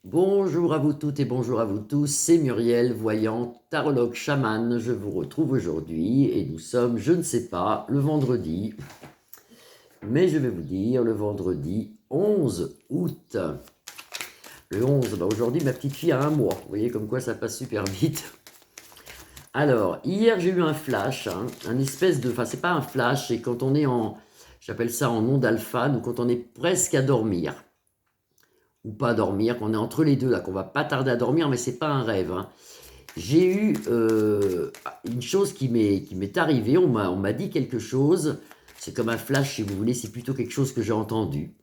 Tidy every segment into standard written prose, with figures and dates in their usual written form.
Bonjour à vous toutes et bonjour à vous tous, c'est Muriel, voyante, tarologue, chaman. Je vous retrouve aujourd'hui et nous sommes, je ne sais pas, le vendredi, mais je vais vous dire le vendredi 11 août. Le 11, aujourd'hui ma petite fille a 1 mois, vous voyez comme quoi ça passe super vite. Alors, hier j'ai eu un flash, un espèce de, enfin c'est pas un flash, c'est quand on est en, j'appelle ça en onde alpha, ou quand on est presque à dormir. Ou pas à dormir, qu'on est entre les deux là, qu'on va pas tarder à dormir, mais c'est pas un rêve. J'ai eu une chose qui m'est arrivée, on m'a dit quelque chose, c'est comme un flash si vous voulez, c'est plutôt quelque chose que j'ai entendu.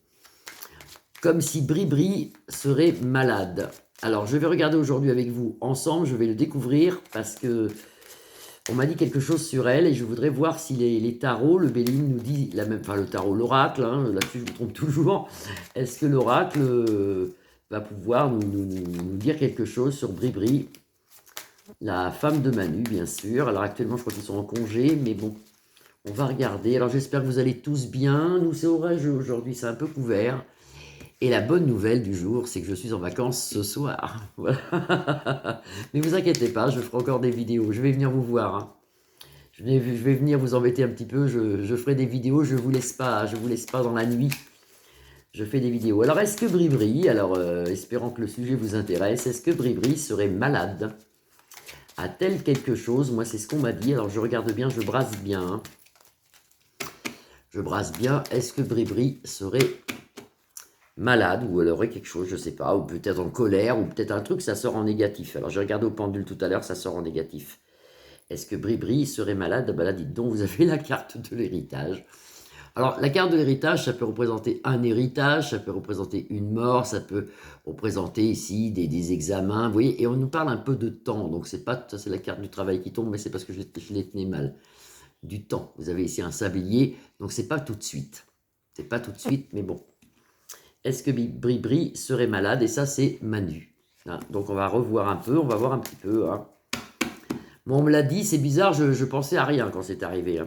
Comme si Bribri serait malade. Alors je vais regarder aujourd'hui avec vous ensemble, je vais le découvrir parce que on m'a dit quelque chose sur elle et je voudrais voir si les tarots, le Béline nous dit la même, enfin le tarot, l'oracle, là-dessus je me trompe toujours, est-ce que l'oracle va pouvoir nous dire quelque chose sur Bribri, la femme de Manu, bien sûr. Alors actuellement, je crois qu'ils sont en congé, mais bon, on va regarder. Alors j'espère que vous allez tous bien. Nous, c'est orageux aujourd'hui, c'est un peu couvert. Et la bonne nouvelle du jour, c'est que je suis en vacances ce soir. Voilà. Mais vous inquiétez pas, je ferai encore des vidéos. Je vais venir vous voir. Je vais venir vous embêter un petit peu. Je ferai des vidéos. Je vous laisse pas dans la nuit. Je fais des vidéos. Alors, est-ce que Bribri, alors espérant que le sujet vous intéresse, est-ce que Bribri serait malade? A-t-elle quelque chose? Moi, c'est ce qu'on m'a dit. Alors, je regarde bien, je brasse bien. Je brasse bien. Est-ce que Bribri serait malade ou elle aurait quelque chose, je ne sais pas, ou peut-être en colère, ou peut-être un truc, ça sort en négatif. Alors, j'ai regardé au pendule tout à l'heure, ça sort en négatif. Est-ce que Bribri serait malade? Ben là, dites donc, vous avez la carte de l'héritage. Alors, la carte de l'héritage, ça peut représenter un héritage, ça peut représenter une mort, ça peut représenter ici des examens, vous voyez, et on nous parle un peu de temps, donc c'est pas, ça c'est la carte du travail qui tombe, mais c'est parce que je l'ai tenu mal. Du temps, vous avez ici un sablier, donc c'est pas tout de suite. C'est pas tout de suite, mais bon. Est-ce que Bribri serait malade? Et ça, c'est Manu. Donc on va revoir un peu, on va voir un petit peu. Bon, on me l'a dit, c'est bizarre, je pensais à rien quand c'est arrivé.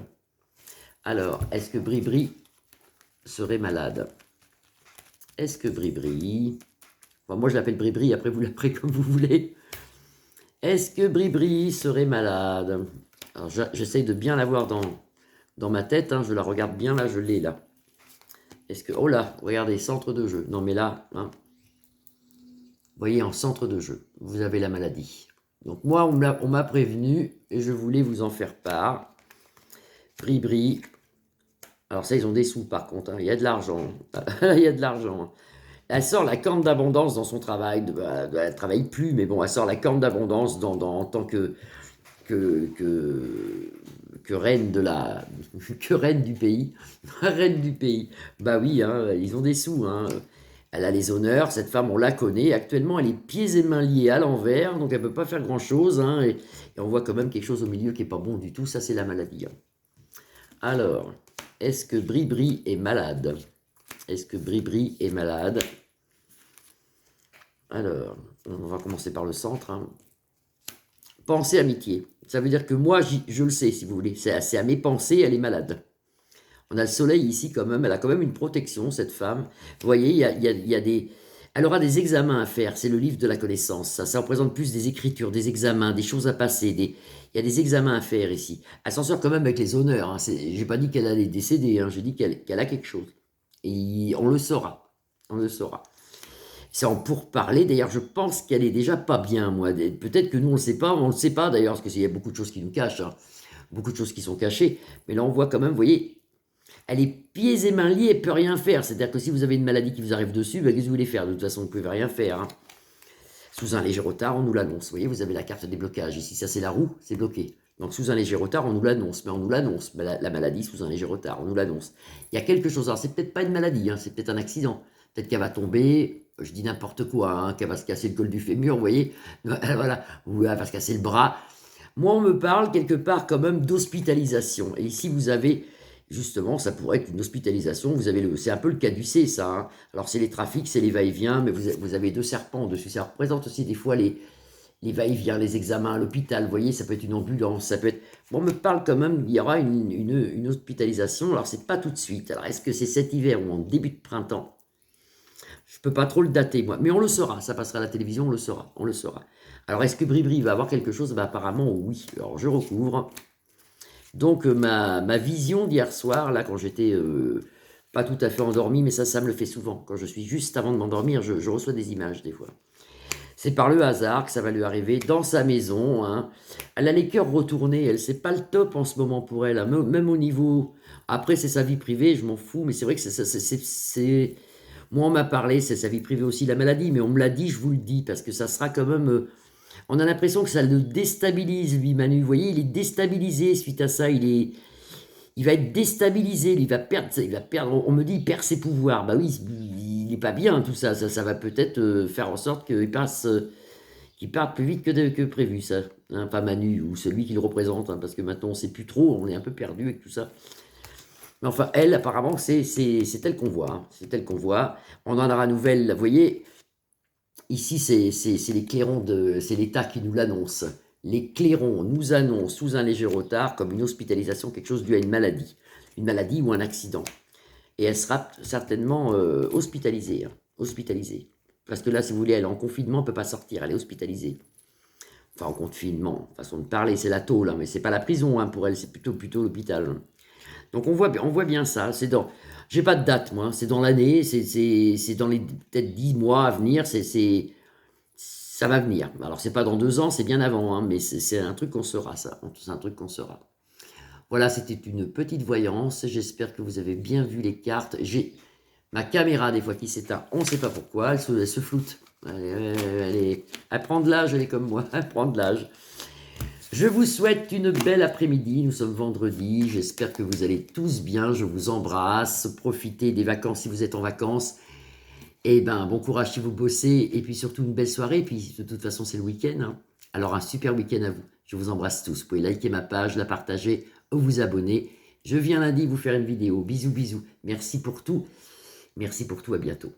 Alors, est-ce que Bribri serait malade? Est-ce que Bribri... Enfin, moi, je l'appelle Bribri, après vous l'appelez comme vous voulez. Est-ce que Bribri serait malade? Alors, j'essaye de bien l'avoir dans ma tête, je la regarde bien, là, je l'ai, là. Est-ce que... Oh là, regardez, centre de jeu. Non, mais là, vous voyez, en centre de jeu, vous avez la maladie. Donc, moi, on m'a prévenu, et je voulais vous en faire part. Bribri... Alors ça, ils ont des sous, par contre, il y a de l'argent. Il y a de l'argent. Elle sort la corne d'abondance dans son travail. Elle ne travaille plus, mais bon, elle sort la corne d'abondance en tant que, que, que reine de la que reine du pays. Reine du pays. Bah oui, ils ont des sous. Elle a les honneurs. Cette femme, on la connaît. Actuellement, elle est pieds et mains liés à l'envers, donc elle ne peut pas faire grand-chose. Et on voit quand même quelque chose au milieu qui n'est pas bon du tout. Ça, c'est la maladie. Alors, est-ce que Bribri est malade? Est-ce que Bribri est malade? Alors, on va commencer par le centre. Pensée amitié. Ça veut dire que moi, je le sais, si vous voulez. C'est à mes pensées, elle est malade. On a le soleil ici quand même. Elle a quand même une protection, cette femme. Vous voyez, il y a des... Elle aura des examens à faire. C'est le livre de la connaissance. Ça représente plus des écritures, des examens, des choses à passer. Il y a des examens à faire ici. Elle s'en sort quand même avec les honneurs. J'ai pas dit qu'elle allait décéder. J'ai dit qu'elle a quelque chose. Et on le saura. On le saura. C'est en pourparler. D'ailleurs, je pense qu'elle est déjà pas bien, moi. Peut-être que nous, on ne le sait pas. On ne le sait pas, d'ailleurs, parce qu'il y a beaucoup de choses qui nous cachent. Beaucoup de choses qui sont cachées. Mais là, on voit quand même, vous voyez, elle est pieds et mains liés et peut rien faire. C'est-à-dire que si vous avez une maladie qui vous arrive dessus, qu'est-ce que vous voulez faire? De toute façon, vous ne pouvez rien faire. Sous un léger retard, on nous l'annonce. Vous voyez, vous avez la carte des blocages. Ici, ça, c'est la roue, c'est bloqué. Donc, sous un léger retard, on nous l'annonce. Mais on nous l'annonce. La maladie, sous un léger retard, on nous l'annonce. Il y a quelque chose. Alors, c'est peut-être pas une maladie, c'est peut-être un accident. Peut-être qu'elle va tomber, je dis n'importe quoi, qu'elle va se casser le col du fémur, vous voyez, voilà, ou elle va se casser le bras. Moi, on me parle quelque part quand même d'hospitalisation. Et ici, vous avez, justement, ça pourrait être une hospitalisation. Vous avez c'est un peu le caducée, ça. Alors, c'est les trafics, c'est les va-et-vient, mais vous avez deux serpents dessus. Ça représente aussi des fois les va-et-vient, les examens à l'hôpital. Vous voyez, ça peut être une ambulance, ça peut être... Bon, on me parle quand même, il y aura une hospitalisation. Alors, c'est pas tout de suite. Alors, est-ce que c'est cet hiver ou en début de printemps? Je peux pas trop le dater, moi. Mais on le saura. Ça passera à la télévision, on le saura. On le saura. Alors, est-ce que Bribri va avoir quelque chose? Ben, apparemment, oui. Alors, je recouvre. Donc, ma vision d'hier soir, là, quand j'étais pas tout à fait endormi, mais ça me le fait souvent. Quand je suis juste avant de m'endormir, je reçois des images, des fois. C'est par le hasard que ça va lui arriver dans sa maison. Hein. Elle a les cœurs retournés. Elle, c'est pas le top en ce moment pour elle. Hein. Même au niveau... Après, c'est sa vie privée, je m'en fous. Mais c'est vrai que c'est... Moi, on m'a parlé, c'est sa vie privée aussi, la maladie. Mais on me l'a dit, je vous le dis. Parce que ça sera quand même... on a l'impression que ça le déstabilise, lui, Manu. Vous voyez, il est déstabilisé suite à ça. Il va être déstabilisé, il va perdre, on me dit, il perd ses pouvoirs. Bah oui, il n'est pas bien, tout ça. Ça va peut-être faire en sorte qu'il parte plus vite que prévu, ça. Hein, pas Manu, ou celui qui le représente, hein, parce que maintenant, on ne sait plus trop, on est un peu perdu avec tout ça. Mais enfin, elle, apparemment, c'est elle qu'on voit. Hein, c'est elle qu'on voit. On en aura nouvelle, vous voyez, ici, c'est les clairons, c'est l'État qui nous l'annonce. Les clairons nous annoncent sous un léger retard comme une hospitalisation, quelque chose dû à une maladie ou un accident. Et elle sera certainement hospitalisée, hein, hospitalisée. Parce que là, si vous voulez, elle est en confinement, elle ne peut pas sortir, elle est hospitalisée. Enfin, en confinement, façon de parler, c'est la tôle, hein, mais c'est pas la prison hein, pour elle, c'est plutôt l'hôpital. Hein. Donc on voit bien ça, c'est dans... J'ai pas de date, moi, c'est dans l'année, c'est dans les peut-être 10 mois à venir, ça va venir. Alors, c'est pas dans 2 ans, c'est bien avant, hein, mais c'est un truc qu'on saura, ça. C'est un truc qu'on saura. Voilà, c'était une petite voyance. J'espère que vous avez bien vu les cartes. J'ai ma caméra, des fois, qui s'éteint. On ne sait pas pourquoi. Elle se floute. Elle prend de l'âge, elle est comme moi. Elle prend de l'âge. Je vous souhaite une belle après-midi. Nous sommes vendredi. J'espère que vous allez tous bien. Je vous embrasse. Profitez des vacances si vous êtes en vacances. Et ben, bon courage si vous bossez, et puis surtout une belle soirée, et puis de toute façon c'est le week-end, hein. Alors un super week-end à vous. Je vous embrasse tous. Vous pouvez liker ma page, la partager, ou vous abonner. Je viens lundi vous faire une vidéo. Bisous, bisous. Merci pour tout. Merci pour tout, à bientôt.